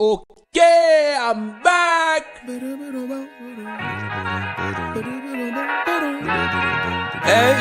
Okay, I'm back. Hey,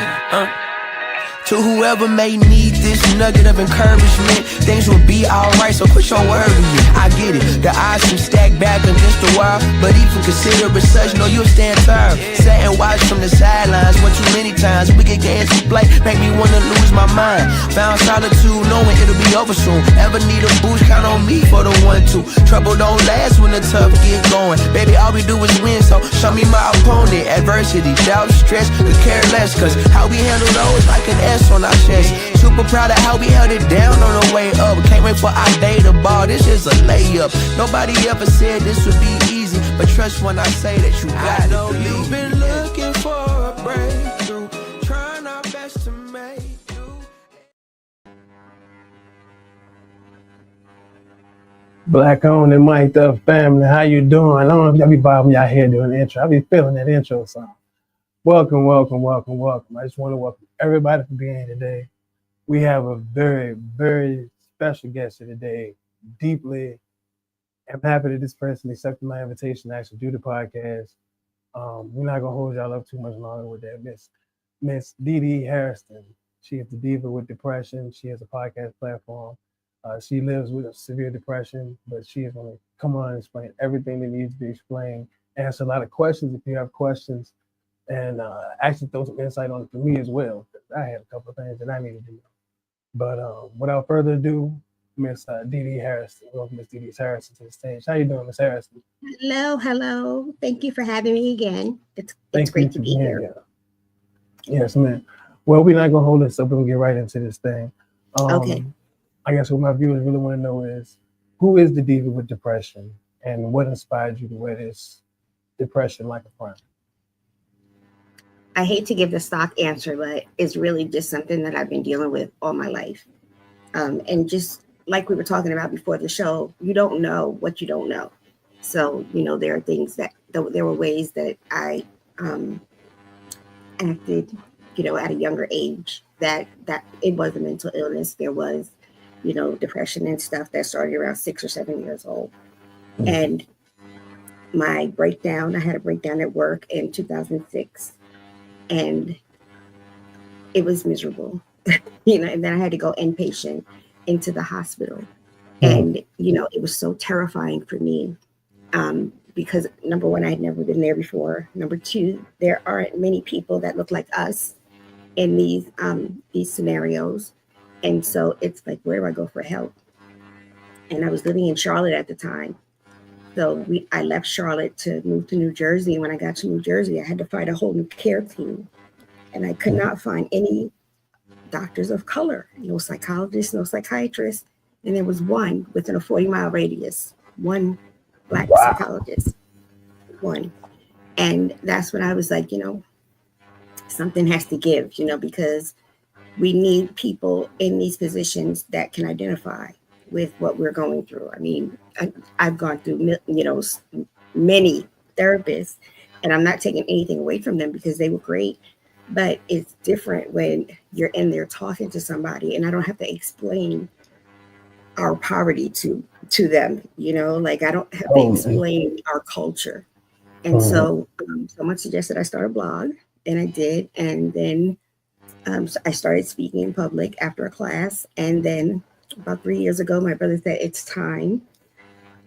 to whoever may need this nugget of encouragement, things will be alright, so quit your worrying. I get it, the odds can stack back against the wall, but even consider it such, know you'll stand tall. Sit and watch from the sidelines, one too many times. We get games to play, make me wanna lose my mind. Found solitude, knowing it'll be over soon. Ever need a boost, count on me for the 1-2. Trouble don't last when the tough get going. Baby, all we do is win, so show me my opponent. Adversity, doubt, stress, could care less, cause how we handle those like an S on our chest. Super proud of how we held it down on the way up. Can't wait for our day to ball, this is a layup. Nobody ever said this would be easy, but trust when I say that you got it. I know you've been looking for a breakthrough, trying our best to make you. Black owned and mic'd up family, how you doing? I don't know if y'all be bobbing y'all head doing the intro. I be feeling that intro song. Welcome. I just want to welcome everybody for being here today. We have a very, very special guest here today. Deeply, I'm happy that this person accepted my invitation to actually do the podcast. We're not gonna hold y'all up too much longer with that. Miss Dee Harrison. She is the Diva with depression. She has a podcast platform. She lives with severe depression, but she is going to come on and explain everything that needs to be explained, answer a lot of questions if you have questions, and actually throw some insight on it for me as well. I had a couple of things that I needed to know. But without further ado, Miss Dee Harrison. Welcome, Miss Dee Harrison, to the stage. How you doing, Miss Harrison? Hello. Thank you for having me again. It's great to be here. Yes, ma'am. Well, we're not going to hold this up. We're going to get right into this thing. Okay. I guess what my viewers really want to know is, who is the Diva with depression, and what inspired you to wear this depression like a crown? I hate to give the stock answer, but it's really just something that I've been dealing with all my life. And just like we were talking about before the show, you don't know what you don't know. So, there are things that there were ways that I acted, at a younger age that it was a mental illness. There was, depression and stuff that started around 6 or 7 years old. And my breakdown, I had a breakdown at work in 2006, and it was miserable, and then I had to go inpatient into the hospital. And, it was so terrifying for me because number one, I had never been there before. Number two, there aren't many people that look like us in these scenarios. And so it's like, where do I go for help? And I was living in Charlotte at the time. So I left Charlotte to move to New Jersey. And when I got to New Jersey, I had to find a whole new care team. And I could not find any doctors of color, no psychologists, no psychiatrists. And there was one within a 40-mile radius, one Black psychologist, one. And that's when I was like, something has to give, because we need people in these positions that can identify with what we're going through. I mean, I've gone through, many therapists, and I'm not taking anything away from them because they were great, but it's different when you're in there talking to somebody and I don't have to explain our poverty to them, like I don't have to explain our culture. And so someone suggested I start a blog, and I did. And then so I started speaking in public after a class. And then about 3 years ago, my brother said, it's time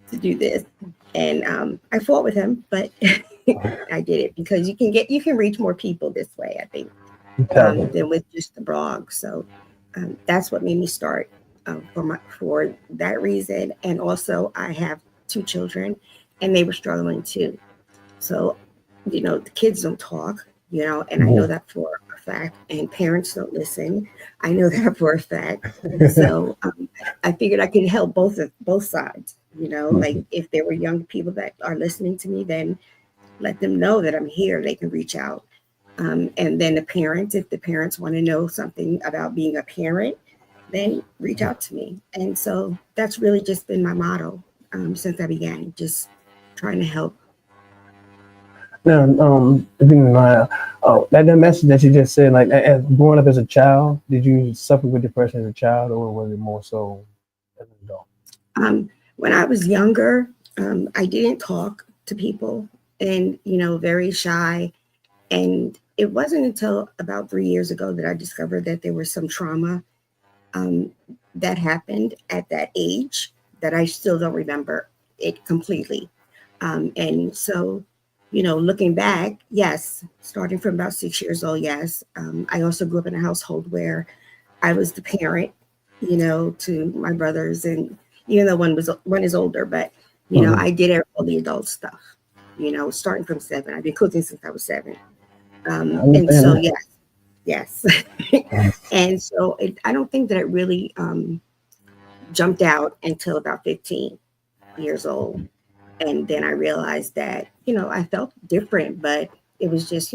to do this. And I fought with him, but I did it because you can reach more people this way, I think, than with just the blog. So that's what made me start for that reason. And also I have 2 children, and they were struggling too. So, the kids don't talk, and I know that for a fact, and parents don't listen. I know that for a fact. So I figured I could help both sides, like if there were young people that are listening to me, then let them know that I'm here. They can reach out. And then the parents, if the parents want to know something about being a parent, then reach out to me. And so that's really just been my motto since I began, just trying to help. Now, that message that you just said, like, as growing up as a child, did you suffer with depression as a child, or was it more so as an adult? When I was younger, I didn't talk to people and, very shy. And it wasn't until about 3 years ago that I discovered that there was some trauma um, that happened at that age that I still don't remember it completely. And so, looking back, yes, starting from about 6 years old, yes. I also grew up in a household where I was the parent, to my brothers, and even though one is older, but I did all the adult stuff. Starting from 7, I've been cooking since I was 7, I and so understand yes, that. and so I don't think that it really jumped out until about 15 years old, and then I realized that I felt different, but it was just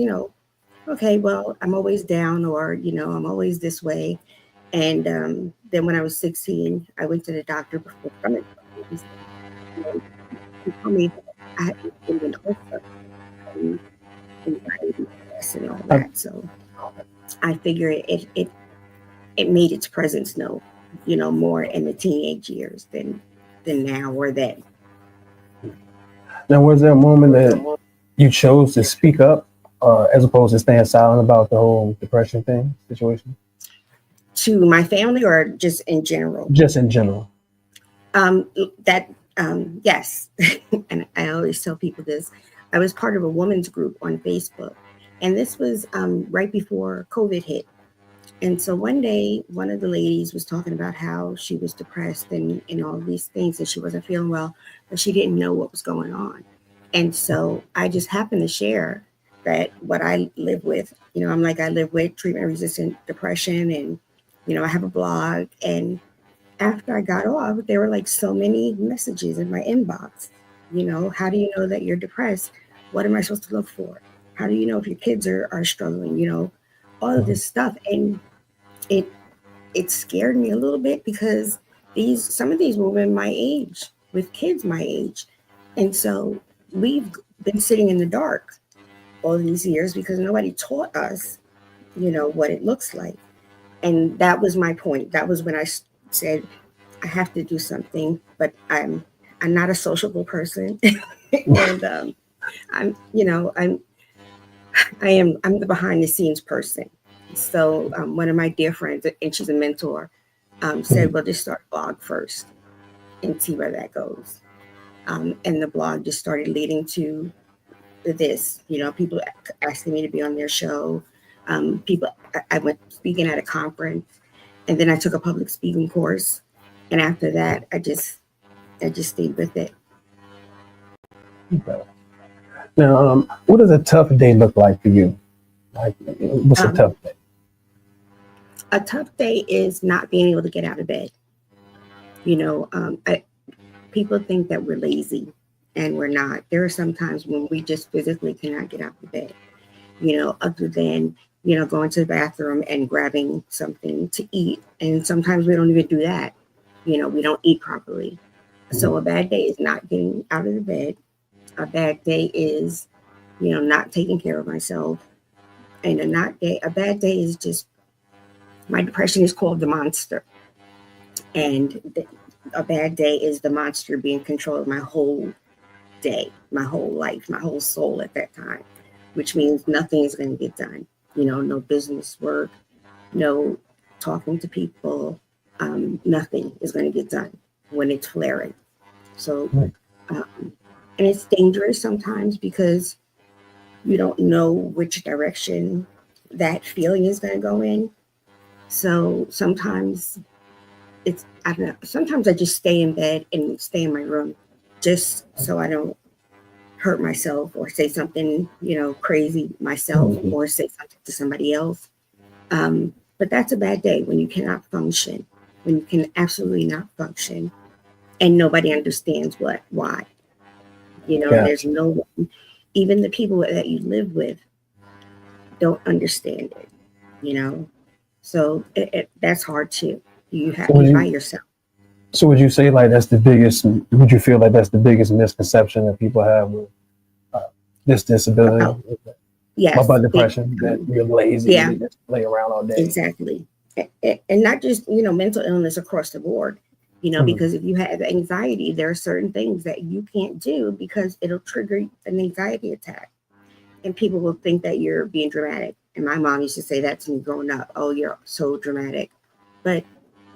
okay, well, I'm always down, or I'm always this way. And then when I was 16, I went to the doctor before coming. He told me that I had been also anxiety, stress, and all that. So I figured it made its presence known, more in the teenage years than now or then. Now, was there a moment that you chose to speak up as opposed to staying silent about the whole depression thing situation? To my family or just in general? Just in general. That yes, and I always tell people this. I was part of a women's group on Facebook, and this was right before COVID hit. And so one day, one of the ladies was talking about how she was depressed and all these things, and she wasn't feeling well, but she didn't know what was going on. And so I just happened to share that what I live with. I live with treatment-resistant depression, and I have a blog. And after I got off, there were like so many messages in my inbox. How do you know that you're depressed? What am I supposed to look for? How do you know if your kids are struggling? All of this stuff. And it scared me a little bit because some of these women my age with kids my age. And so we've been sitting in the dark all these years because nobody taught us, what it looks like. And that was my point. That was when I said, I have to do something, but I'm not a sociable person. And I'm the behind the scenes person. So one of my dear friends, and she's a mentor, said, well, just start a blog first and see where that goes. And the blog just started leading to this, people asking me to be on their show. I went speaking at a conference, and then I took a public speaking course. And after that, I just stayed with it. Okay. Now, what does a tough day look like for you? Like, what's a tough day? A tough day is not being able to get out of bed. People think that we're lazy, and we're not. There are some times when we just physically cannot get out of bed, other than, going to the bathroom and grabbing something to eat. And sometimes we don't even do that. We don't eat properly. So a bad day is not getting out of the bed. A bad day is, not taking care of myself. And a bad day is just, my depression is called the monster. And a bad day is the monster being control of my whole day, my whole life, my whole soul at that time, which means nothing is going to get done. No business work, no talking to people, nothing is going to get done when it's flaring. So, and it's dangerous sometimes because you don't know which direction that feeling is going to go in. So sometimes I don't know, sometimes I just stay in bed and stay in my room just so I don't hurt myself or say something, crazy myself or say something to somebody else. But that's a bad day when you cannot function, when you can absolutely not function and nobody understands why. There's no one, even the people that you live with don't understand it, So that's hard too. You have to be by yourself. So would you say would you feel like that's the biggest misconception that people have with this disability? Yes. About depression, that you're lazy, you just lay around all day. Exactly. And not just, mental illness across the board. because if you have anxiety, there are certain things that you can't do because it'll trigger an anxiety attack. And people will think that you're being dramatic. And my mom used to say that to me growing up. Oh, you're so dramatic. But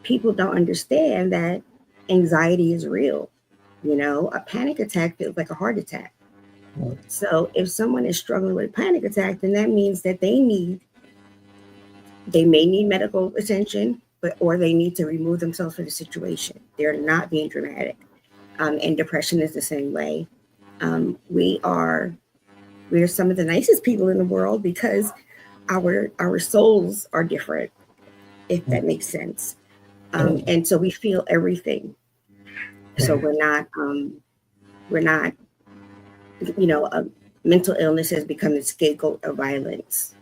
people don't understand that anxiety is real. A panic attack feels like a heart attack. So if someone is struggling with a panic attack, then that means that they may need medical attention, or they need to remove themselves from the situation. They're not being dramatic. And depression is the same way. We're some of the nicest people in the world because our souls are different, if that makes sense. And so we feel everything. So we're not, mental illness has become the scapegoat of violence.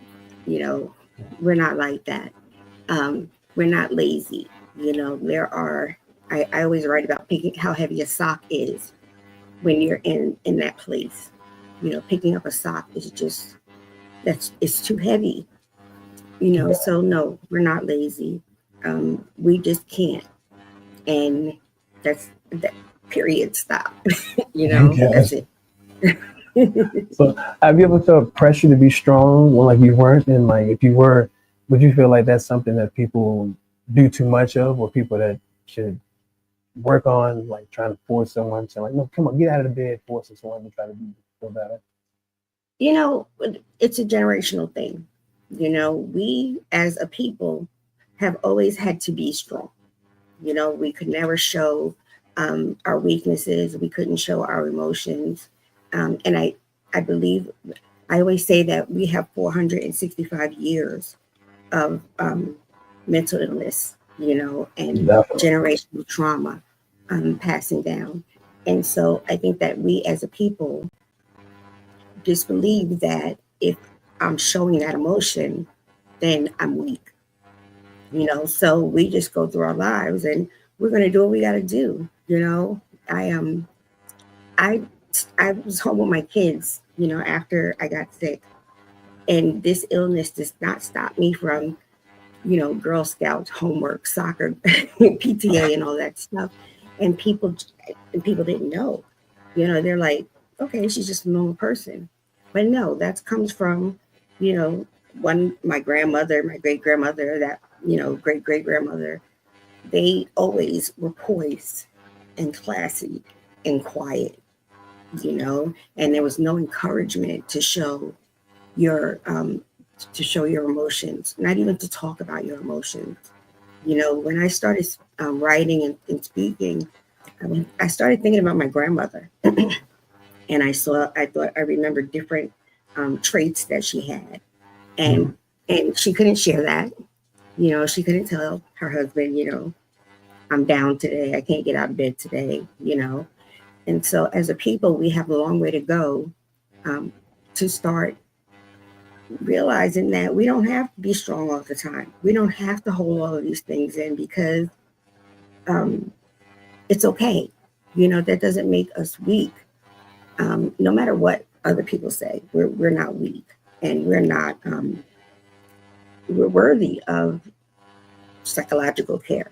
We're not like that. We're not lazy. I always write about picking how heavy a sock is when you're in that place. Picking up a sock is just, it's too heavy. So no, we're not lazy. We just can't. And that period, stop. That's it. So have you ever felt pressure to be strong when like you weren't? And like if you were, would you feel like that's something that people do too much of, or people that should work on, like trying to force someone to like, no, come on, get out of the bed, forcing someone to try to feel better? It's a generational thing. We as a people have always had to be strong. We could never show our weaknesses. We couldn't show our emotions. And I believe, I always say that we have 465 years of mental illness, and Definitely. generational trauma passing down. And so I think that we as a people just believe that if I'm showing that emotion, then I'm weak. So we just go through our lives and we're going to do what we got to do. I was home with my kids, after I got sick, and this illness does not stop me from, Girl Scouts, homework, soccer, PTA, and all that stuff. And people didn't know. They're like, okay, she's just a normal person, but no, that comes from, my grandmother, my great grandmother, that great great grandmother. They always were poised and classy and quiet. And there was no encouragement to show your emotions, not even to talk about your emotions. When I started writing and speaking, I started thinking about my grandmother, and I remembered different traits that she had, and she couldn't share that. She couldn't tell her husband, I'm down today, I can't get out of bed today. And so as a people, we have a long way to go to start realizing that we don't have to be strong all the time. We don't have to hold all of these things in, because it's okay. That doesn't make us weak. No matter what other people say, we're not weak, and we're worthy of psychological care,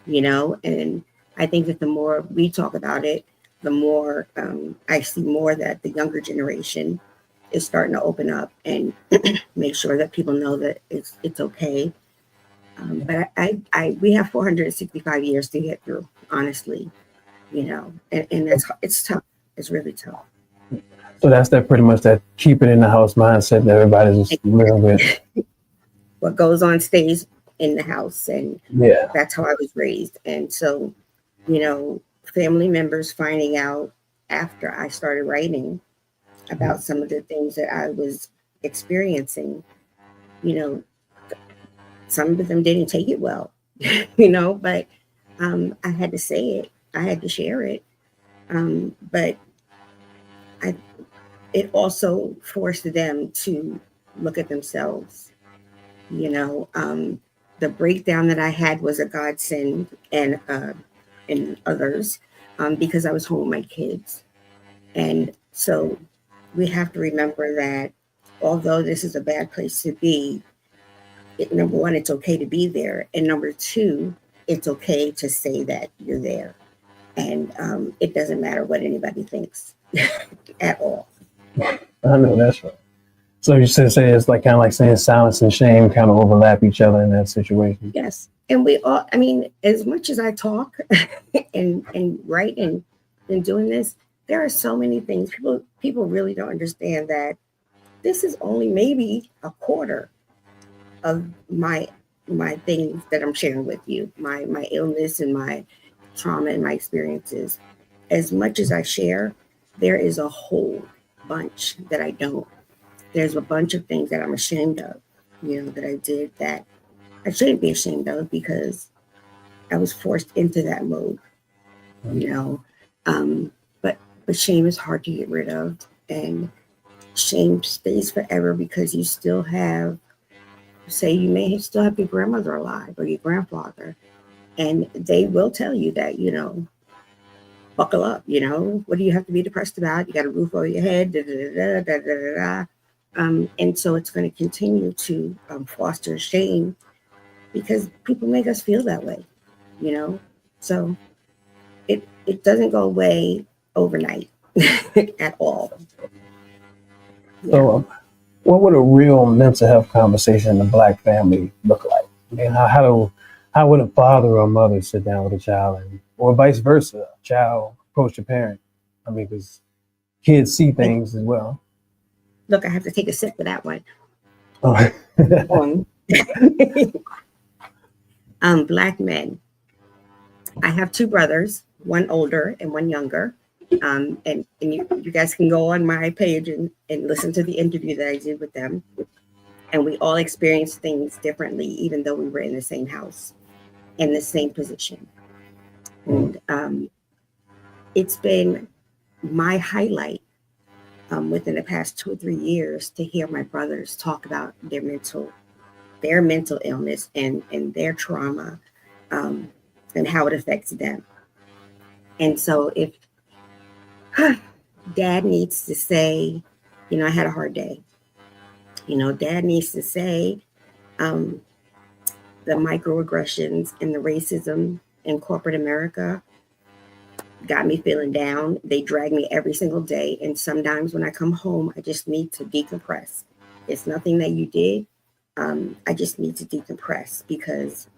and I think that the more we talk about it, the more I see more that the younger generation is starting to open up and make sure that people know that it's okay. But we have 465 years to get through, honestly, and it's tough. It's really tough. So that's that pretty much that keep it in the house mindset that everybody's just living with. What goes on stays in the house, and that's how I was raised. And so, family members finding out after I started writing about some of the things that I was experiencing, some of them didn't take it well, but I had to say it. I had to share it. But it also forced them to look at themselves. The breakdown that I had was a godsend, and others, because I was home with my kids. And so we have to remember that although this is a bad place to be, number one, it's okay to be there. And number two, it's okay to say that you're there. And it doesn't matter what anybody thinks at all. I know that's right. So you should say it's like kind of like saying silence and shame kind of overlap each other in that situation. Yes. And we all, I mean, as much as I talk and write and doing this, there are so many things. People really don't understand that this is only maybe a quarter of my things that I'm sharing with you, my illness and my trauma and my experiences. As much as I share, there is a whole bunch that I don't. There's a bunch of things that I'm ashamed of, that I did that I shouldn't be ashamed of because I was forced into that mode, but shame is hard to get rid of, and shame stays forever because you still have, say, you may still have your grandmother alive or your grandfather, and they will tell you that, buckle up, what do you have to be depressed about? You got a roof over your head, da da da da da da da. And so it's going to continue to foster shame because people make us feel that way, So it doesn't go away overnight at all. So, what would a real mental health conversation in the Black family look like? I mean, how would a father or a mother sit down with a child, or vice versa, a child approach a parent? I mean, because kids see things as well. Look, I have to take a sip for that one. Oh. Black men. I have two brothers, one older and one younger. And you guys can go on my page and listen to the interview that I did with them. And we all experienced things differently, even though we were in the same house, in the same position. And it's been my highlight within the past 2 or 3 years to hear my brothers talk about their mental illness and their trauma and how it affects them. And so if dad needs to say, I had a hard day, dad needs to say the microaggressions and the racism in corporate America got me feeling down. They drag me every single day. And sometimes when I come home, I just need to decompress. It's nothing that you did. I just need to decompress because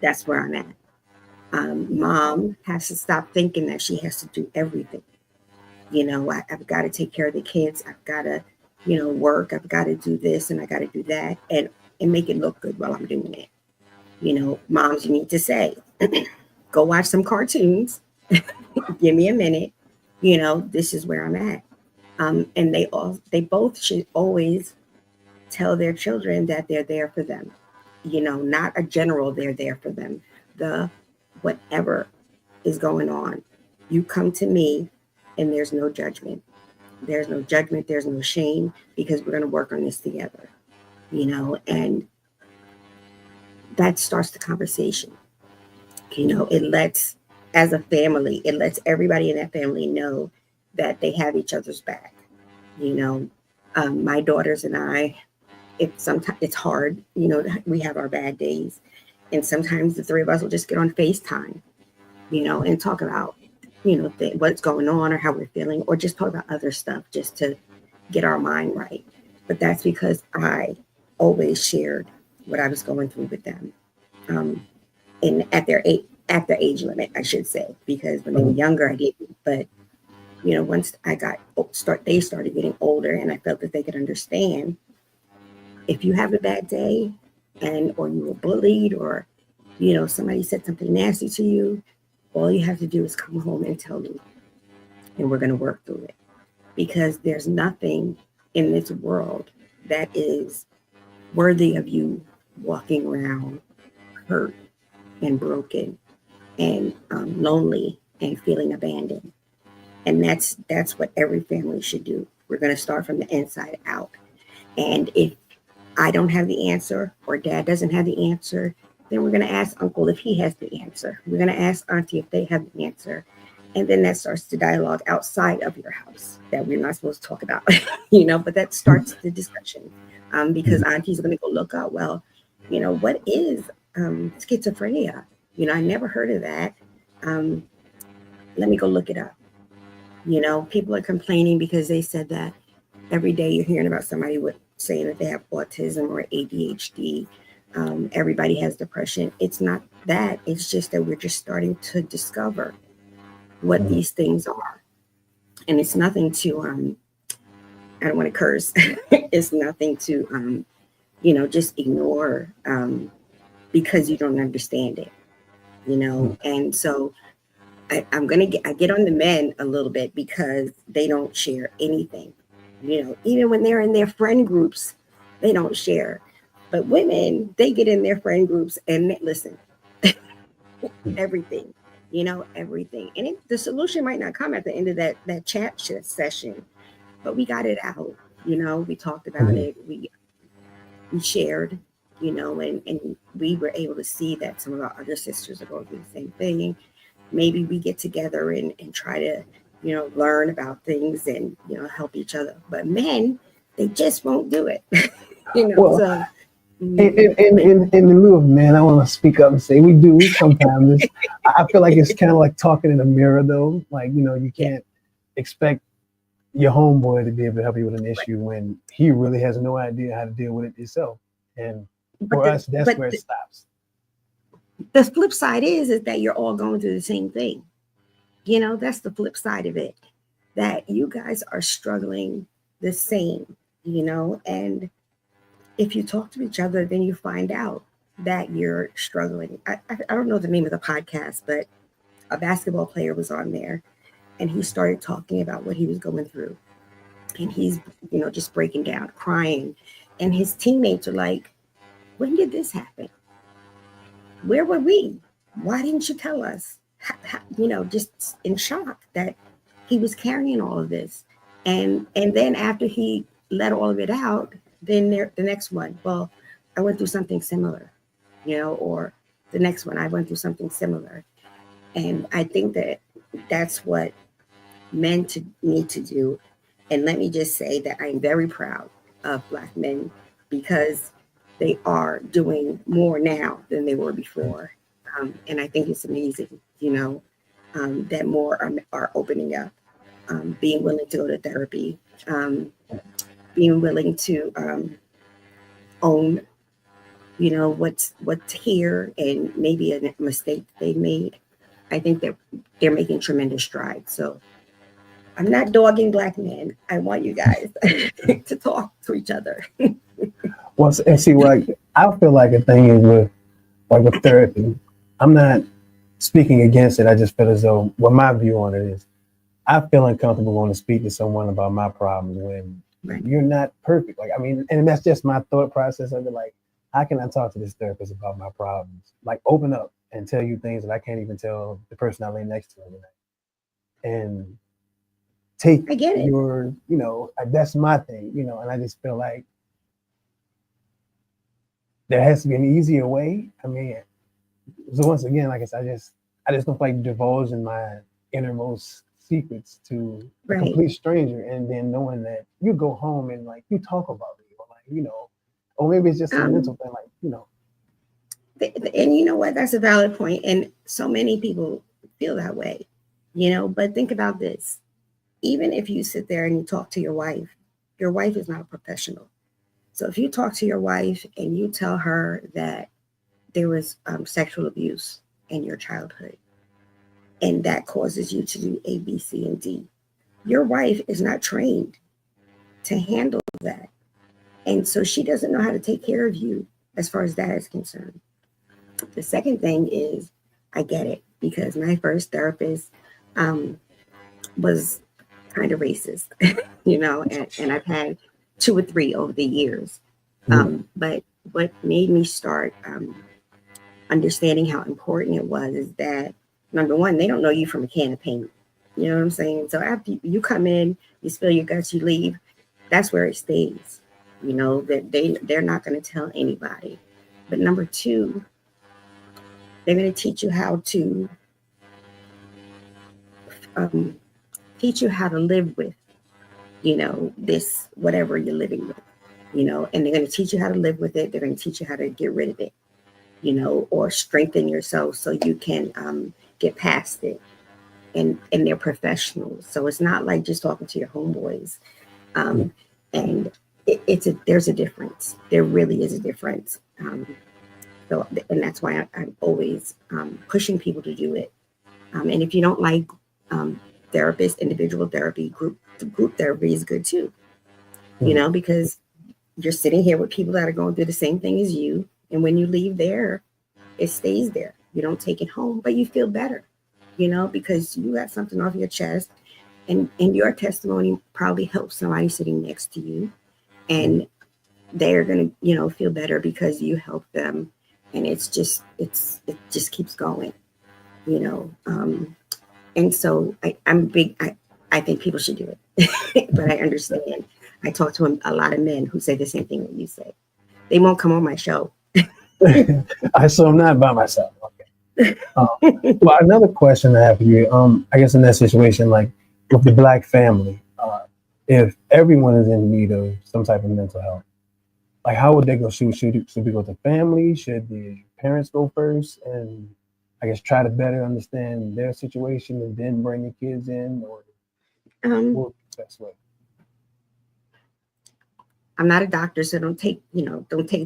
that's where I'm at. Mom has to stop thinking that she has to do everything. I've got to take care of the kids. I've got to, work. I've got to do this and I got to do that and make it look good while I'm doing it. Moms, you need to say, go watch some cartoons. Give me a minute. This is where I'm at. And they both should always tell their children that they're there for them. Not a general, they're there for them. The whatever is going on, you come to me and there's no judgment. There's no judgment. There's no shame because we're going to work on this together, and that starts the conversation. It lets, as a family, it lets everybody in that family know that they have each other's back. My daughters and I, sometimes it's hard, we have our bad days. And sometimes the three of us will just get on FaceTime, and talk about, what's going on or how we're feeling, or just talk about other stuff just to get our mind right. But that's because I always shared what I was going through with them. And at their age limit, I should say, because when they were younger, I didn't. But, once they started getting older and I felt that they could understand, if you have a bad day or you were bullied or, somebody said something nasty to you, all you have to do is come home and tell me, and we're going to work through it. Because there's nothing in this world that is worthy of you walking around hurt and broken and lonely and feeling abandoned. And that's what every family should do. We're going to start from the inside out. And if I don't have the answer or dad doesn't have the answer, then we're going to ask uncle if he has the answer. We're going to ask auntie if they have the answer. And then that starts the dialogue outside of your house that we're not supposed to talk about, but that starts the discussion because auntie's going to go look up, well, what is schizophrenia? You know, I never heard of that. Let me go look it up. You know, people are complaining because they said that every day you're hearing about somebody with saying that they have autism or ADHD. Everybody has depression. It's not that. It's just that we're just starting to discover what these things are. And it's nothing to, I don't want to curse. It's nothing to, you know, just ignore because you don't understand it, you know? And so I get on the men a little bit because they don't share anything. You know, even when they're in their friend groups, they don't share. But women, they get in their friend groups and they listen, everything, you know, everything. And the solution might not come at the end of that chat session, but we got it out. You know, we talked about it. We shared, you know, and we were able to see that some of our other sisters are going through the same thing. Maybe we get together and try to, you know, learn about things and, you know, help each other. But men, they just won't do it. You know, Well, so in the lieu of men, I want to speak up and say we do sometimes. I feel like it's kind of like talking in a mirror, though. Like, you know, you can't expect your homeboy to be able to help you with an issue when he really has no idea how to deal with it himself. And for us, that's where it stops. The flip side is that you're all going through the same thing. You know, that's the flip side of it, that you guys are struggling the same, you know, and if you talk to each other, then you find out that you're struggling. I don't know the name of the podcast, but a basketball player was on there and he started talking about what he was going through. And he's, you know, just breaking down, crying. And his teammates are like, when did this happen? Where were we? Why didn't you tell us? You know, just in shock that he was carrying all of this. And then after he let all of it out, then the next one, well, I went through something similar, you know, or the next one, I went through something similar. And I think that that's what men need to do. And let me just say that I'm very proud of Black men because they are doing more now than they were before. And I think it's amazing, you know, that more are opening up, being willing to go to therapy, being willing to own, you know, what's here and maybe a mistake they made. I think that they're making tremendous strides. So I'm not dogging Black men. I want you guys to talk to each other. Well, and see, like I feel like a thing is with therapy. I'm not speaking against it. I just feel as though what my view on it is, I feel uncomfortable going to speak to someone about my problems when you're not perfect. Like, I mean, and that's just my thought process of it. Like, how can I talk to this therapist about my problems? Like, open up and tell you things that I can't even tell the person I lay next to every night. And take your, you know, that's my thing, you know, and I just feel like there has to be an easier way. I mean, so once again, like I said, I just don't like divulging my innermost secrets to a complete stranger, and then knowing that you go home and like you talk about it, or like, you know, or maybe it's just a mental thing, like, you know. And you know what? That's a valid point. And so many people feel that way, you know, but think about this. Even if you sit there and you talk to your wife is not a professional. So if you talk to your wife and you tell her that there was sexual abuse in your childhood, and that causes you to do A, B, C, and D, your wife is not trained to handle that. And so she doesn't know how to take care of you as far as that is concerned. The second thing is, I get it, because my first therapist was kind of racist, you know, and I've had 2 or 3 over the years. But what made me start understanding how important it was is that, number one, they don't know you from a can of paint. You know what I'm saying? So after you come in, you spill your guts, you leave, that's where it stays. You know, that they're not going to tell anybody. But number 2, they're going to teach you how to live with, you know, this, whatever you're living with, you know, and they're going to teach you how to live with it. They're going to teach you how to get rid of it, or strengthen yourself so you can get past it. And they're professionals. So it's not like just talking to your homeboys. And there's a difference. There really is a difference. And that's why I'm always pushing people to do it. And if you don't like therapists, individual therapy, group therapy is good too. Because you're sitting here with people that are going through the same thing as you. And when you leave there, it stays there. You don't take it home, but you feel better, because you got something off your chest, and your testimony probably helps somebody sitting next to you, and they're going to, feel better because you helped them. And it just keeps going, and so I'm big. I think people should do it, but I understand. I talk to a lot of men who say the same thing that you say. They won't come on my show. So I'm not by myself. Okay. Well, another question I have for you. I guess in that situation, like with the Black family, if everyone is in need of some type of mental health, like how would they go? Should we go to family? Should the parents go first and I guess try to better understand their situation and then bring the kids in, or what would be the best way? I'm not a doctor, so don't take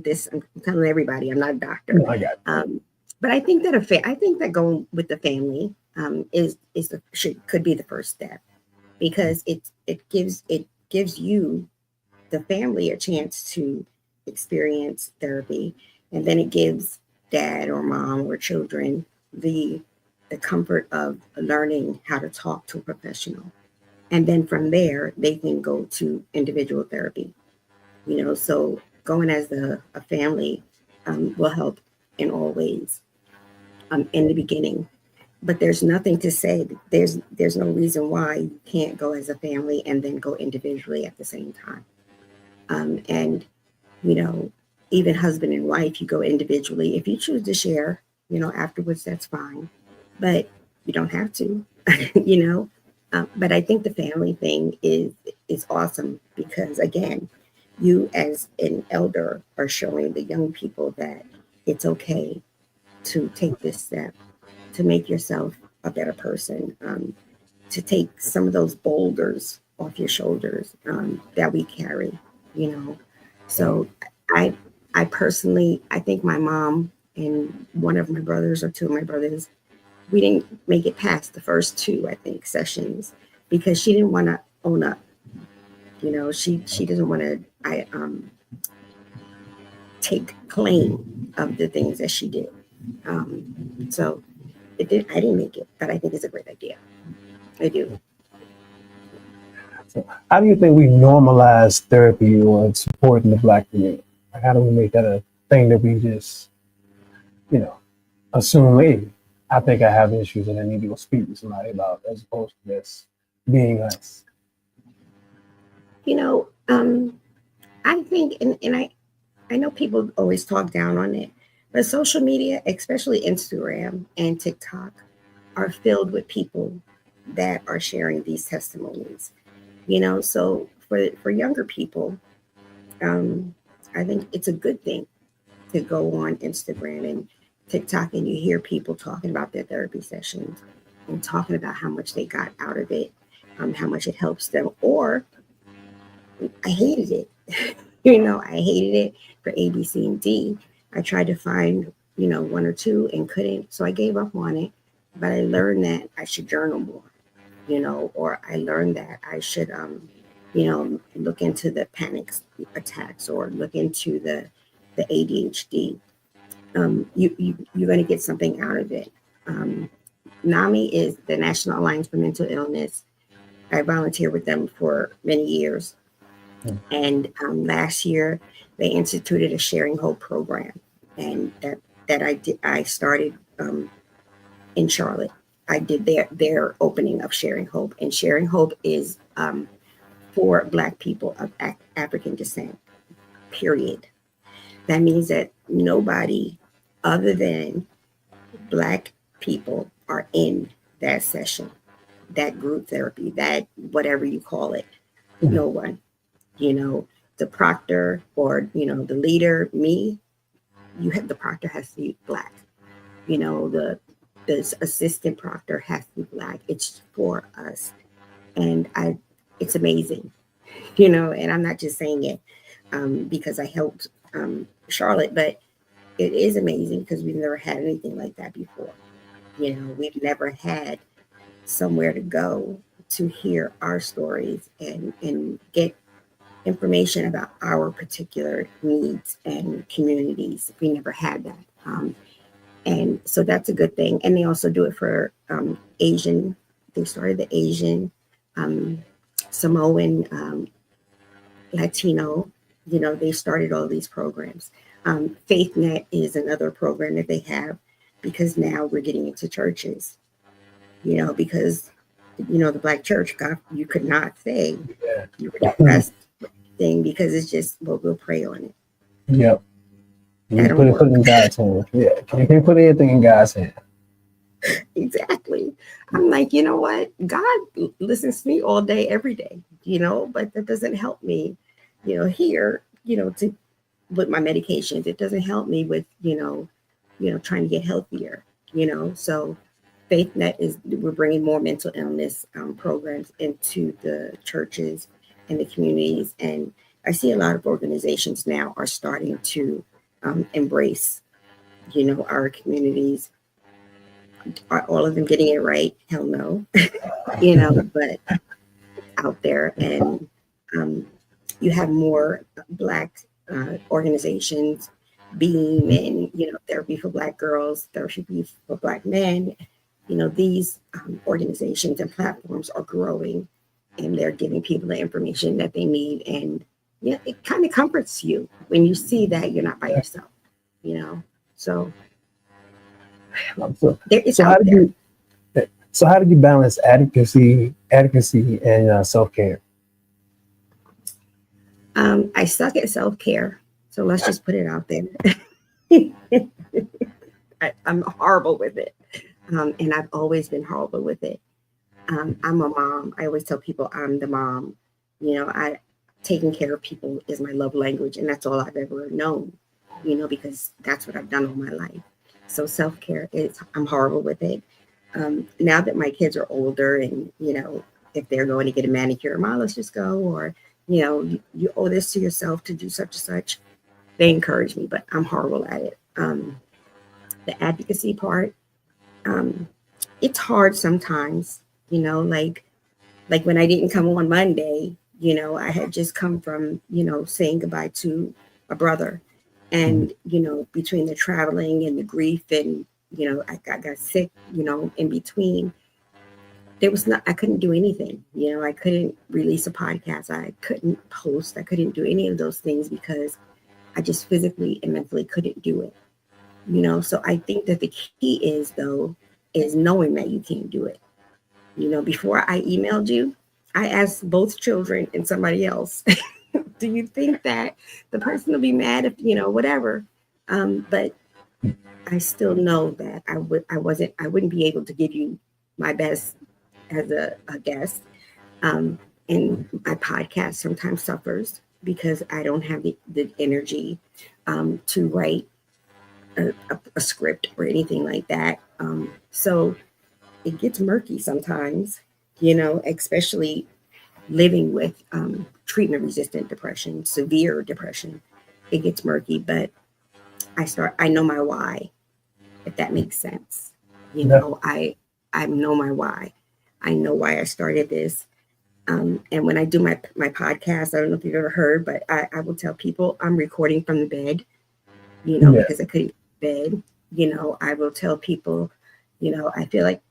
this. I'm telling everybody I'm not a doctor. No, I got it. But I think that going with the family could be the first step, because it gives you, the family, a chance to experience therapy, and then it gives dad or mom or children the comfort of learning how to talk to a professional, and then from there they can go to individual therapy. So going as a family will help in all ways in the beginning. But there's nothing to say. There's no reason why you can't go as a family and then go individually at the same time. And even husband and wife, you go individually. If you choose to share, afterwards, that's fine. But you don't have to, But I think the family thing is awesome, because again, you as an elder are showing the young people that it's okay to take this step, to make yourself a better person, to take some of those boulders off your shoulders that we carry, So I personally, I think my mom and one of my brothers or two of my brothers, we didn't make it past the first two, I think, sessions, because she didn't want to own up. She doesn't want to take claim of the things that she did. So I didn't make it, but I think it's a great idea. I do. So how do you think we normalize therapy or support in the Black community? Like, how do we make that a thing that we just, assume, hey, I think I have issues and I need to go speak to somebody about, as opposed to this being us? I think, and I know people always talk down on it, but social media, especially Instagram and TikTok, are filled with people that are sharing these testimonies. So for younger people, I think it's a good thing to go on Instagram and TikTok and you hear people talking about their therapy sessions and talking about how much they got out of it, how much it helps them, or I hated it. I hated it for A, B, C, and D. I tried to find, one or two and couldn't. So I gave up on it. But I learned that I should journal more, or I learned that I should, look into the panic attacks or look into the ADHD. You're going to get something out of it. NAMI is the National Alliance for Mental Illness. I volunteered with them for many years. And last year, they instituted a Sharing Hope program, and I started in Charlotte. I did their opening of Sharing Hope, and Sharing Hope is for Black people of African descent, period. That means that nobody other than Black people are in that session, that group therapy, that whatever you call it. No one. The proctor or, the leader, me, you have the proctor has to be Black. The assistant proctor has to be Black. It's for us, and it's amazing, And I'm not just saying it because I helped Charlotte, but it is amazing because we've never had anything like that before. We've never had somewhere to go to hear our stories and get information about our particular needs and communities. We never had that. And so that's a good thing. And they also do it for Asian. They started the Asian, Samoan, Latino. They started all these programs. FaithNet is another program that they have because now we're getting into churches. Because the Black church, God, you could not say you were depressed thing because it's just, well, we'll pray on it. Yep. You put it in God's hand. Yeah. You can put anything in God's hand. Exactly. I'm like, you know what? God listens to me all day, every day, but that doesn't help me, here, to with my medications. It doesn't help me with, trying to get healthier, so FaithNet we're bringing more mental illness programs into the churches and the communities. And I see a lot of organizations now are starting to embrace, our communities. Are all of them getting it right? Hell no, but out there. And you have more Black organizations, Beam and, Therapy for Black Girls, Therapy for Black Men. These organizations and platforms are growing, and they're giving people the information that they need. And it kind of comforts you when you see that you're not by yourself, So how did you balance advocacy and self-care? I suck at self-care, so let's just put it out there. I'm horrible with it. And I've always been horrible with it. I'm a mom. I always tell people I'm the mom. Taking care of people is my love language, and that's all I've ever known, because that's what I've done all my life. So self-care I'm horrible with it. Now that my kids are older and, if they're going to get a manicure, Mom, let's just go, or, you owe this to yourself to do such and such. They encourage me, but I'm horrible at it. The advocacy part, it's hard sometimes, like when I didn't come on Monday, I had just come from, saying goodbye to a brother. And, between the traveling and the grief and, I got sick, in between, I couldn't do anything. I couldn't release a podcast. I couldn't post. I couldn't do any of those things because I just physically and mentally couldn't do it. So I think that the key is knowing that you can't do it. Before I emailed you, I asked both children and somebody else, do you think that the person will be mad if, whatever? But I still know that I wouldn't be able to give you my best as a guest. And my podcast sometimes suffers because I don't have the energy to write a script or anything like that. So it gets murky sometimes, especially living with treatment-resistant depression, severe depression. It gets murky, but I know my why, if that makes sense. I know my why. I know why I started this. And when I do my podcast, I don't know if you've ever heard, but I will tell people I'm recording from the bed, because I couldn't get bed. I will tell people, I feel like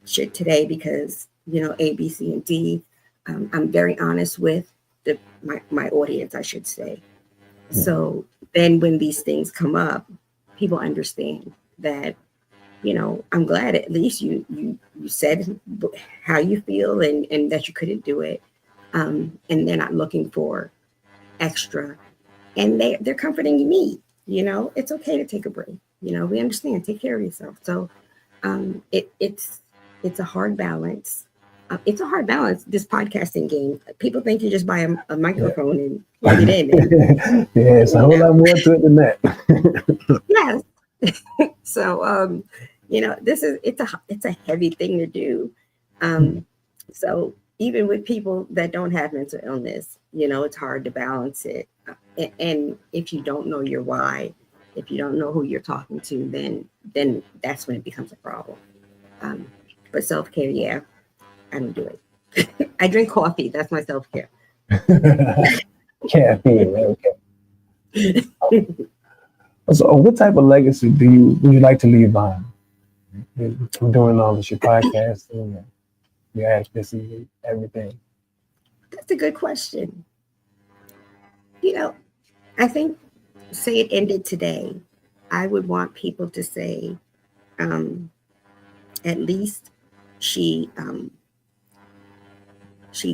shit today because, A, B, C, and D. I'm very honest with my audience, I should say. So then when these things come up, people understand that, I'm glad at least you said how you feel and that you couldn't do it. And they're not looking for extra. And they're comforting me, it's okay to take a break. We understand, take care of yourself. So it's a hard balance. it's a hard balance, this podcasting game. People think you just buy a microphone and plug it in. Yeah, it's a whole lot more to it than that. Yes. So, it's a heavy thing to do. So even with people that don't have mental illness, it's hard to balance it. And if you don't know your why, if you don't know who you're talking to, then that's when it becomes a problem. But self-care, yeah, I don't do it. I drink coffee. That's my self-care. Caffeine, okay. So what type of legacy would you like to leave behind? From doing all this, your podcasting, your advocacy, everything. That's a good question. I think, say it ended today, I would want people to say, at least she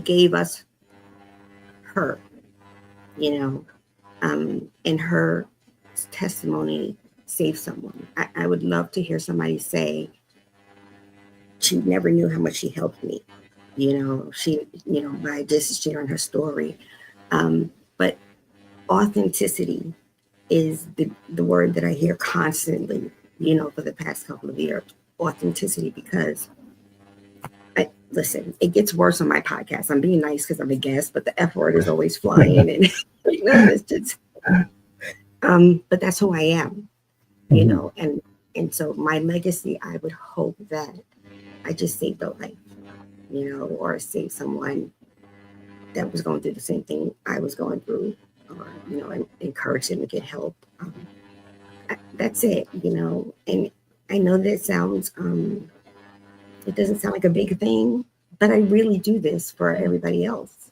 gave us her, and her testimony saved someone. I would love to hear somebody say, she never knew how much she helped me. By just sharing her story. But authenticity is the word that I hear constantly, for the past couple of years. Authenticity, because listen, it gets worse on my podcast. I'm being nice because I'm a guest, but the F word is always flying, and it's just. But that's who I am, and so my legacy, I would hope that I just saved a life, or saved someone that was going through the same thing I was going through, or, and encourage them to get help. That's it, and I know that sounds, it doesn't sound like a big thing, but I really do this for everybody else.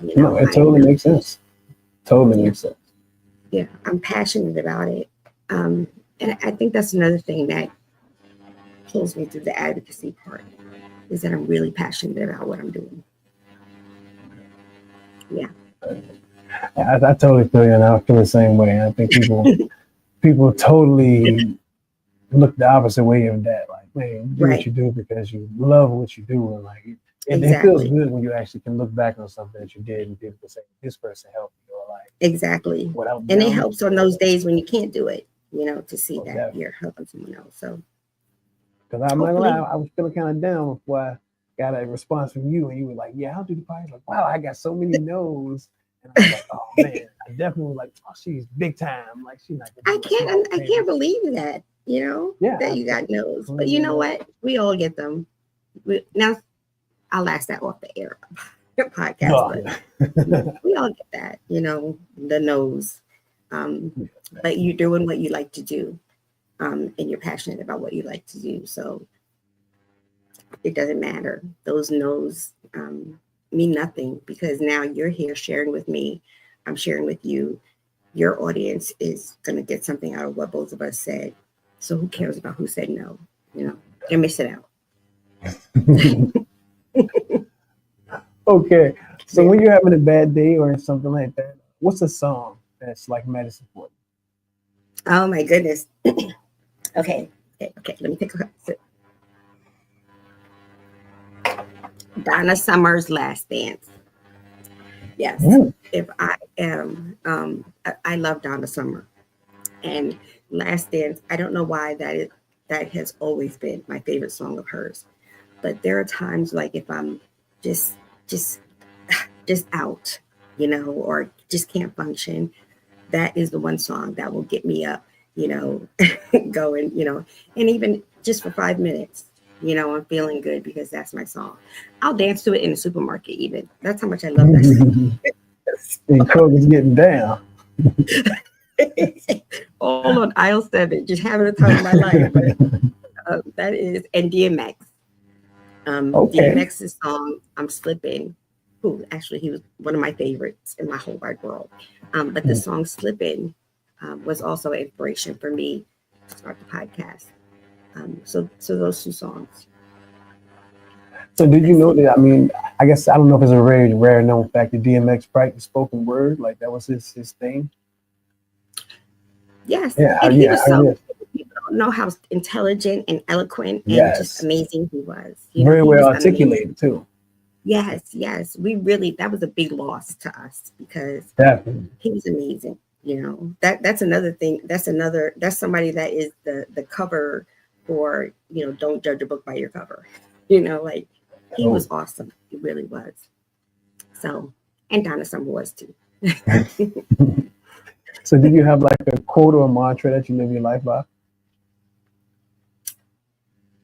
No, it totally makes sense. Totally makes sense. Yeah, I'm passionate about it. And I think that's another thing that pulls me through the advocacy part, is that I'm really passionate about what I'm doing. Yeah. I totally feel you, and I feel the same way. I think people totally look the opposite way of that. Like, man, you do what you do because you love what you do, and like it feels good when you actually can look back on something that you did and people can say, "This person helped me," or like exactly. And it helps on those days when you can't do it, to see that you're helping someone else. So, because I'm not gonna lie, I was feeling kind of down before I got a response from you, and you were like, "Yeah, I'll do the podcast." Like, wow, I got so many no's. And I was like, oh man, I definitely was like, oh, she's big time. Like, she's not. I can't believe that, that you got no's. But you know what? We all get them. Now, I'll ask that off the air podcast. But we all get that, the no's. But you're doing what you like to do, and you're passionate about what you like to do. So it doesn't matter. Those no's mean nothing, because now you're here sharing with me. I'm sharing with you. Your audience is going to get something out of what both of us said. So who cares about who said no? They miss it out. Okay. So when you're having a bad day or something like that, what's a song that's like medicine for you? Oh my goodness. Okay. Let me take a sip. Donna Summer's Last Dance. Yes. If I am, I love Donna Summer, and Last Dance. I don't know why that has always been my favorite song of hers, but there are times like if I'm just out, or just can't function, that is the one song that will get me up, going, and even just for 5 minutes. I'm feeling good because that's my song. I'll dance to it in the supermarket even. That's how much I love that song. And Kroger's getting down. All on aisle 7, just having the time of my life. But, that is, and DMX. DMX's song, I'm Slipping. Actually, he was one of my favorites in my whole wide world. But the song Slipping was also an inspiration for me to start the podcast. So those two songs. So did you know that? I mean, I guess I don't know if it's a very rare known fact that DMX practiced spoken word, like that was his thing. Yes, and he was so. People don't know how intelligent and eloquent and just Yes. amazing he was. Very He well was articulated amazing. too. Yes. That was a big loss to us because Definitely. he was amazing. That's another thing. That's somebody that is the cover for, don't judge a book by your cover. Like he Oh. was awesome. He really was. So, and Donna Summer was too. So do you have like a quote or a mantra that you live your life by?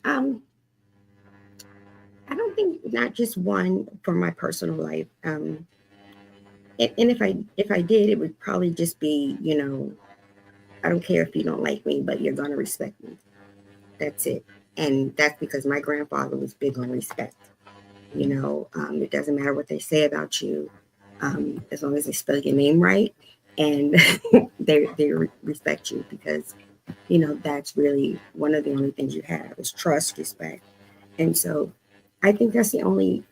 I don't think not just one for my personal life. And if I did, it would probably just be, I don't care if you don't like me, but you're gonna respect me. That's it. And that's because my grandfather was big on respect. It doesn't matter what they say about you, as long as they spell your name right, and they respect you because that's really one of the only things you have is trust, respect, and so I think that's the only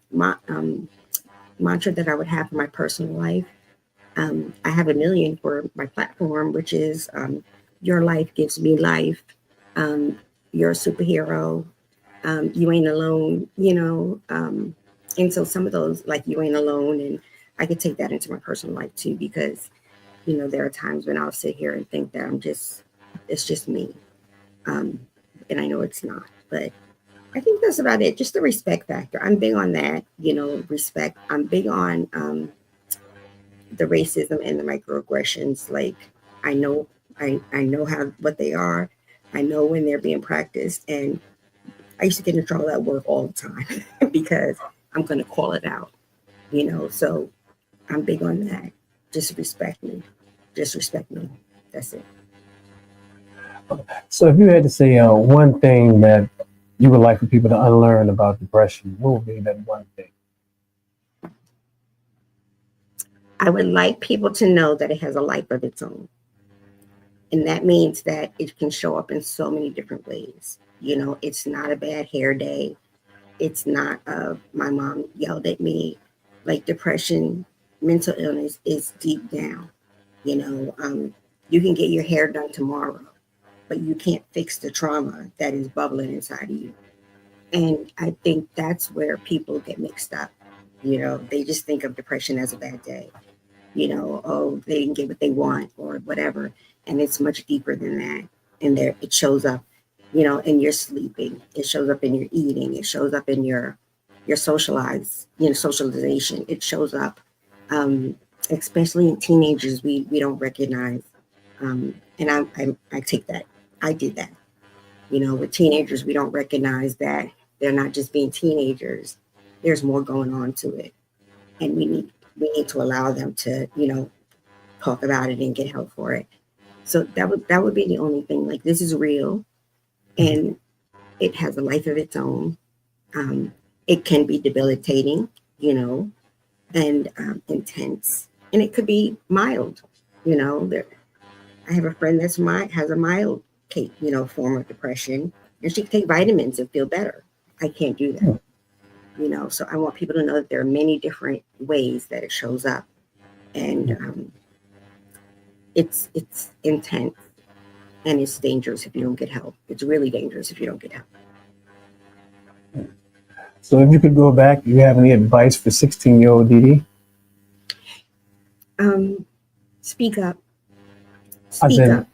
mantra that I would have for my personal life. I have a million for my platform, which is your life gives me life. Um, you're a superhero. You ain't alone, and so some of those, like you ain't alone, and I could take that into my personal life too, because, there are times when I'll sit here and think that it's just me. Um, and I know it's not, but I think that's about it. Just the respect factor. I'm big on that, respect. I'm big on the racism and the microaggressions. Like I know, I know what they are. I know when they're being practiced, and I used to get in trouble at work all the time because I'm going to call it out, So I'm big on that. Just respect me. Just respect me. That's it. So if you had to say one thing that you would like for people to unlearn about depression, what would be that one thing? I would like people to know that it has a life of its own. And that means that it can show up in so many different ways. It's not a bad hair day. It's not my mom yelled at me. Like depression, mental illness is deep down. You can get your hair done tomorrow, but you can't fix the trauma that is bubbling inside of you. And I think that's where people get mixed up. They just think of depression as a bad day. Oh, they didn't get what they want or whatever. And it's much deeper than that. And there it shows up, in your sleeping. It shows up in your eating. It shows up in your socialization. It shows up, especially in teenagers, we don't recognize. And I take that. I did that. With teenagers, we don't recognize that they're not just being teenagers. There's more going on to it. And we need to allow them to, talk about it and get help for it. So that would be the only thing. Like this is real, and it has a life of its own. It can be debilitating, and intense, and it could be mild. I have a friend has a mild, form of depression, and she can take vitamins and feel better. I can't do that. So I want people to know that there are many different ways that it shows up, and it's intense, and it's dangerous if you don't get help. It's really dangerous if you don't get help. So if you could go back, do you have any advice for 16-year-old Dee? Speak up. Speak up.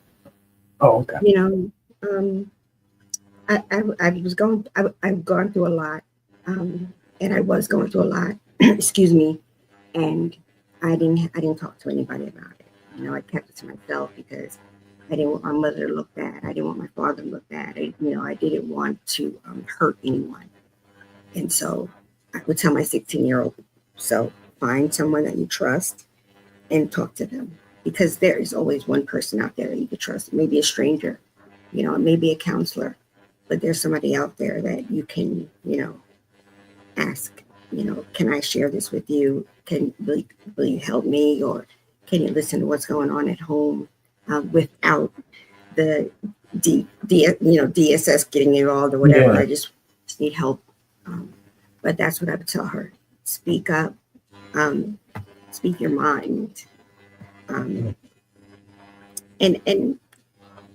Oh, okay. I've gone through a lot, and I was going through a lot. Excuse me, and I didn't talk to anybody about it. I kept it to myself because I didn't want my mother to look bad. I didn't want my father to look bad. I didn't want to hurt anyone, and so I would tell my 16-year-old, so find someone that you trust and talk to them, because there is always one person out there that you can trust. Maybe a stranger, maybe a counselor, but there's somebody out there that you can, ask, can I share this with you? Will you help me? Or can you listen to what's going on at home without the DSS getting involved or whatever? Yeah. I just need help. But that's what I would tell her. Speak up, speak your mind. And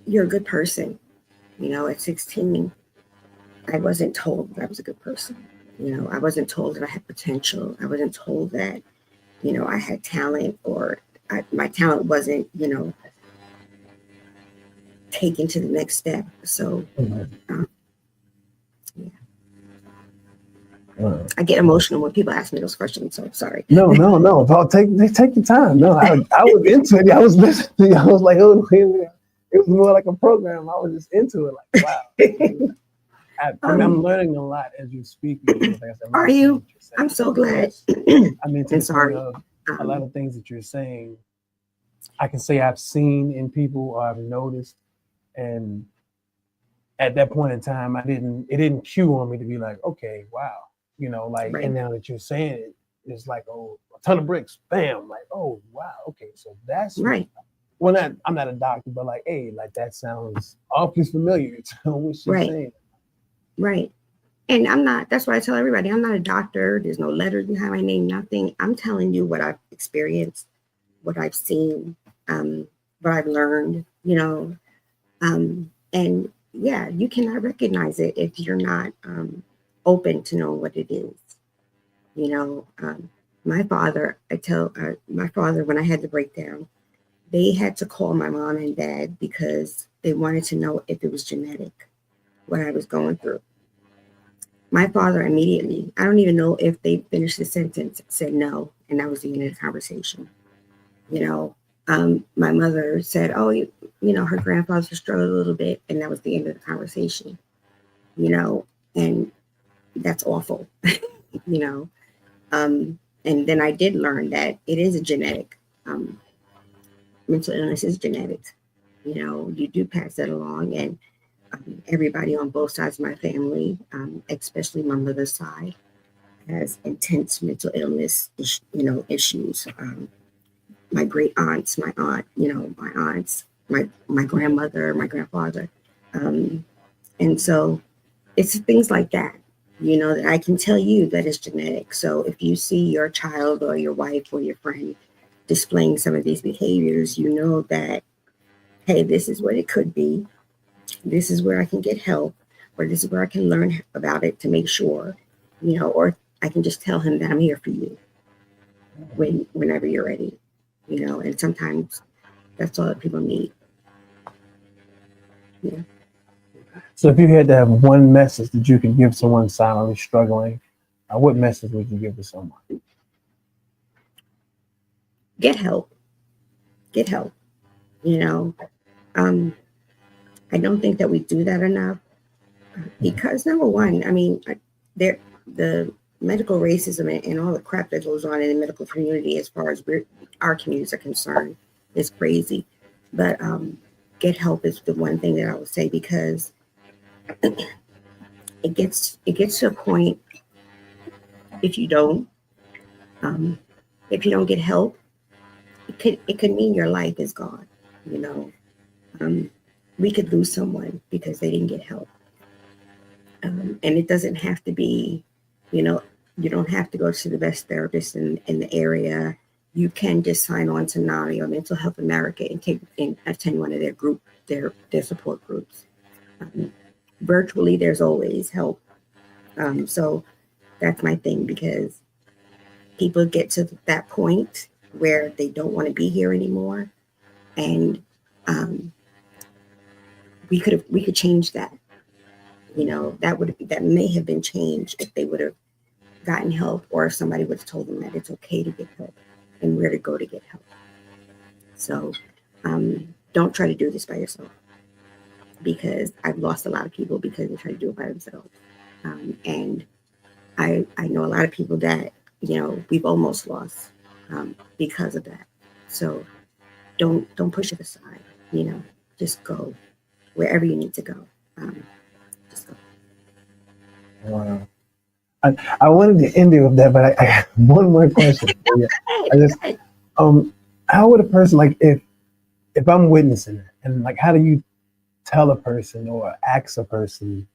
you're a good person. At 16, I wasn't told that I was a good person. I wasn't told that I had potential. I wasn't told that, I had talent, or my talent wasn't, taken to the next step. So, yeah. I get emotional when people ask me those questions, so sorry. No. Paul, take your time. No, I was into it. I was listening. I was like, oh, it was more like a program. I was just into it. Like, wow. I'm learning a lot as you're speaking. Like I said, are you? I'm so glad. I mean, to the point of a lot of things that you're saying, I can say I've seen in people or I've noticed, and at that point in time, it didn't cue on me to be like, okay, wow, like, right. And now that you're saying it, it's like, oh, a ton of bricks, bam, like, oh, wow, okay, so that's right. Well, I'm not a doctor, but like, hey, like that sounds awfully familiar to what she's saying. Right. And that's why I tell everybody, I'm not a doctor. There's no letters behind my name, nothing. I'm telling you what I've experienced, what I've seen, what I've learned, and yeah, you cannot recognize it if you're not open to know what it is. My father, my father, when I had the breakdown, they had to call my mom and dad because they wanted to know if it was genetic, what I was going through. My father immediately, I don't even know if they finished the sentence, said no, and that was the end of the conversation. My mother said, oh, her grandfather struggled a little bit, and that was the end of the conversation. And that's awful. And then I did learn that it is a genetic. Mental illness is genetics. You do pass that along, and everybody on both sides of my family, especially my mother's side, has intense mental illness, issues. My great aunts, my aunts, my grandmother, my grandfather, and so it's things like that. That I can tell you that it's genetic. So if you see your child or your wife or your friend displaying some of these behaviors, that, hey, this is what it could be. This is where I can get help, or this is where I can learn about it to make sure, or I can just tell him that I'm here for you whenever you're ready, and sometimes that's all that people need. Yeah. So if you had to have one message that you could give someone silently struggling, what message would you give to someone? Get help. Get help. I don't think that we do that enough because, number one, I mean, the medical racism and all the crap that goes on in the medical community, as far as our communities are concerned, is crazy. But get help is the one thing that I would say, because it gets to a point, if you don't get help, it could mean your life is gone. We could lose someone because they didn't get help. And it doesn't have to be, you don't have to go to the best therapist in the area. You can just sign on to NAMI or Mental Health America and attend one of their support groups. Virtually, there's always help. So that's my thing, because people get to that point where they don't want to be here anymore, and we could change that. That may have been changed if they would have gotten help, or if somebody would have told them that it's okay to get help and where to go to get help. So don't try to do this by yourself, because I've lost a lot of people because they try to do it by themselves. And I know a lot of people that, we've almost lost because of that. So don't push it aside, just go wherever you need to go. Just go. Wow. I wanted to end it with that, but I have one more question. How would a person, like, if I'm witnessing it, and like, how do you tell a person or ask a person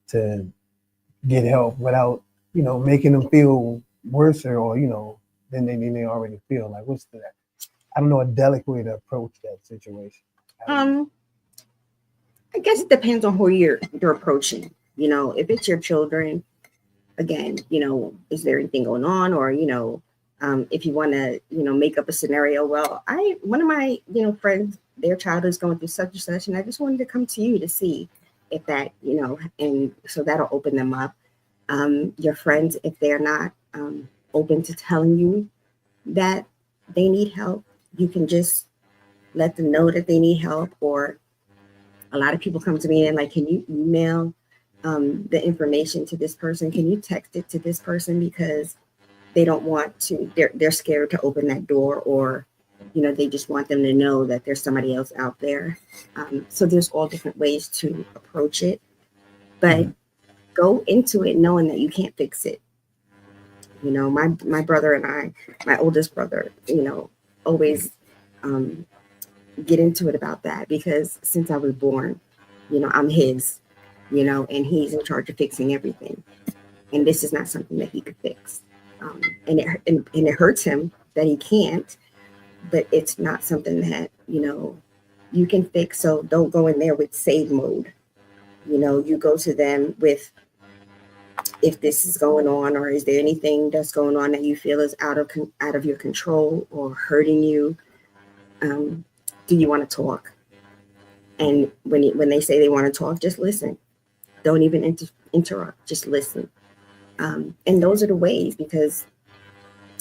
to get help without, making them feel worse or, than they already feel? Like, I don't know, a delicate way to approach that situation. I guess it depends on who you're approaching. You know, if it's your children, again, you know, is there anything going on, or you know, if you want to, you know, make up a scenario. Well, one of my, you know, friends, their child is going through such and such, and I just wanted to come to you to see if that, you know, and so that'll open them up. Your friends, if they're not open to telling you that they need help, you can just let them know that they need help. Or a lot of people come to me and like, can you email the information to this person? Can you text it to this person? Because they don't want to, they're scared to open that door, or, you know, they just want them to know that there's somebody else out there. So there's all different ways to approach it, but go into it knowing that you can't fix it. You know, my brother and I, my oldest brother, you know, always get into it about that, because since I was born, you know, I'm his, you know, and he's in charge of fixing everything. And this is not something that he could fix. And it hurts him that he can't, but it's not something that, you know, you can fix. So don't go in there with save mode. You know, you go to them with, if this is going on, or is there anything that's going on that you feel is out of your control or hurting you? Do you want to talk? And when they say they want to talk, just listen. Don't even interrupt. Just listen. And those are the ways, because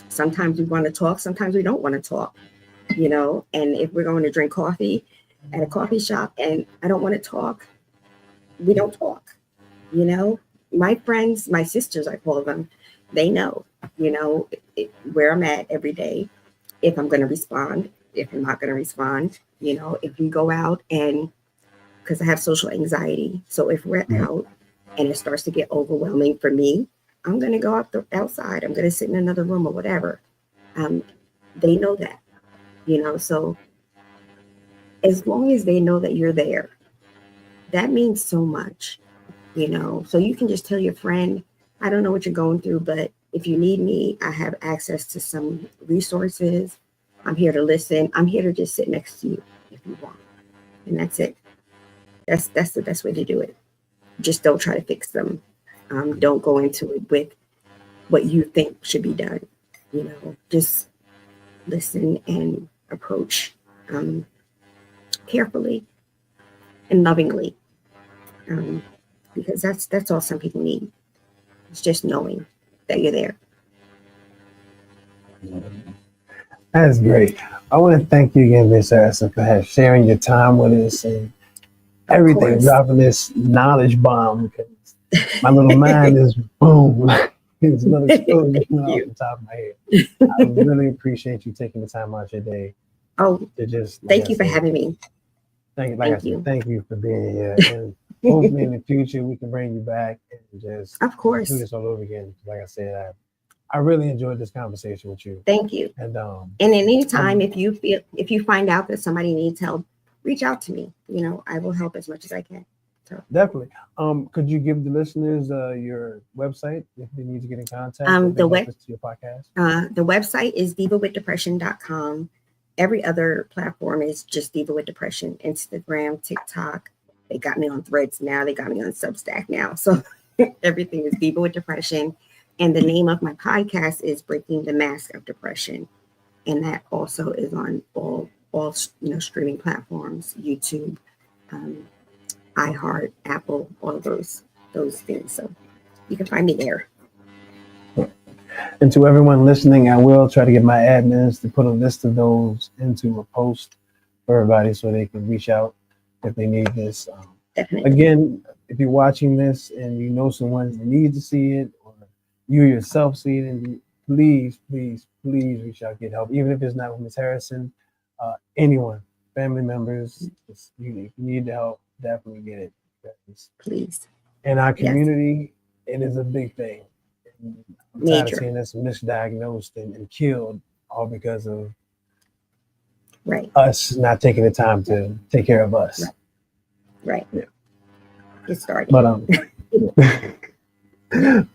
sometimes we want to talk, sometimes we don't want to talk, you know. And if we're going to drink coffee at a coffee shop and I don't want to talk, we don't talk, you know. My friends, my sisters, I call them, they know, you know, where I'm at every day, if I'm going to respond, if I'm not going to respond, you know, if we go out, and because I have social anxiety. So if we're out and it starts to get overwhelming for me, I'm going to go outside. I'm going to sit in another room or whatever. They know that, you know, so as long as they know that you're there, that means so much, you know. So you can just tell your friend, I don't know what you're going through, but if you need me, I have access to some resources. I'm here to listen. I'm here to just sit next to you if you want. And that's it. That's the best way to do it. Just don't try to fix them. Don't go into it with what you think should be done. You know, just listen and approach carefully and lovingly, because that's all some people need. It's just knowing that you're there. That's great. I want to thank you again, Miss Harrison, for sharing your time with us and everything, dropping this knowledge bomb, because my little mind is boom. It's another explosion off the top of my head. I really appreciate you taking the time out your day. Oh, to just thank you for having me. Thank you for being here. And hopefully in the future we can bring you back and just of course do this all over again. Like I said, I really enjoyed this conversation with you. Thank you. And any time if you find out that somebody needs help, reach out to me. You know, I will help as much as I can. So definitely. Could you give the listeners your website if they need to get in contact? To your podcast. The website is divawithdepression.com. Every other platform is just Diva with Depression. Instagram, TikTok. They got me on Threads now. They got me on Substack now. So everything is Diva with Depression. And the name of my podcast is Breaking the Mask of Depression. And that also is on all streaming platforms, YouTube, iHeart, Apple, all of those things. So you can find me there. And to everyone listening, I will try to get my admins to put a list of those into a post for everybody so they can reach out if they need this. Definitely. Again, if you're watching this and you know someone that needs to see it, or you yourself see it, and please reach out, get help. Even if it's not with Ms. Harrison, anyone, family members, if you need the help, definitely get it. Please. In our community, it is a big thing. I'm tired of seeing us misdiagnosed and killed all because of us not taking the time to take care of us. Right. Yeah. Get started. But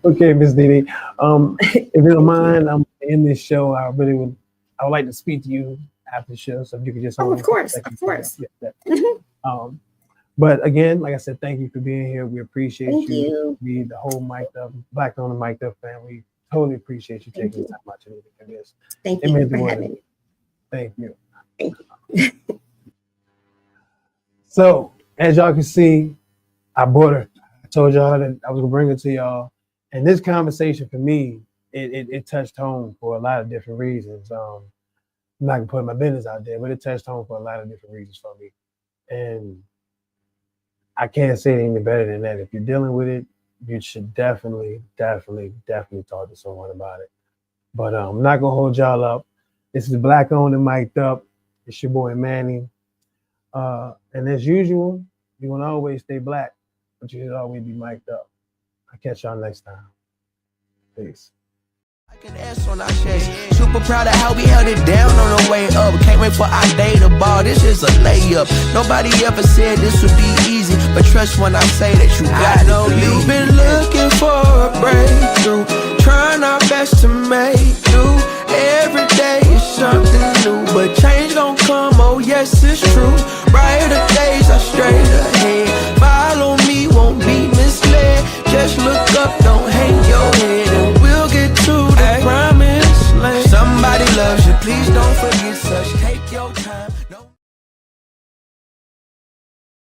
okay, Ms. Dee Dee. If you don't mind, I'm in this show. I would like to speak to you after the show, so if you could just of course. Yeah, But again, like I said, thank you for being here. We appreciate Thank you. you. We, the whole mic'd up, Black on the mic'd up family, totally appreciate you Thank taking the you. time out to do this. Thank It you means for the world. having me. Thank you. Thank you. So, as y'all can see, I brought her. I told y'all that I was gonna bring her to y'all. And this conversation for me, it touched home for a lot of different reasons. I'm not gonna put my business out there, but it touched home for a lot of different reasons for me. And I can't say it any better than that. If you're dealing with it, you should definitely talk to someone about it. But I'm not gonna hold y'all up. This is Black Owned and Mic'd Up. It's your boy Manny. And as usual, you're gonna always stay black, but you should always be mic'd up. I'll catch y'all next time. Peace. Like an S on our chest. Super proud of how we held it down on the way up. Can't wait for our day to ball. This is a layup. Nobody ever said this would be easy, but trust when I say that you got. I know you've been looking for a breakthrough, trying our best to make do. Every day is something new, but change gon' come. Oh yes, it's true. Brighter days are straight ahead. Follow me, won't be misled. Just look up, don't hang your head, and we'll get to the promised land. Somebody loves you, please don't forget such. Take your time. No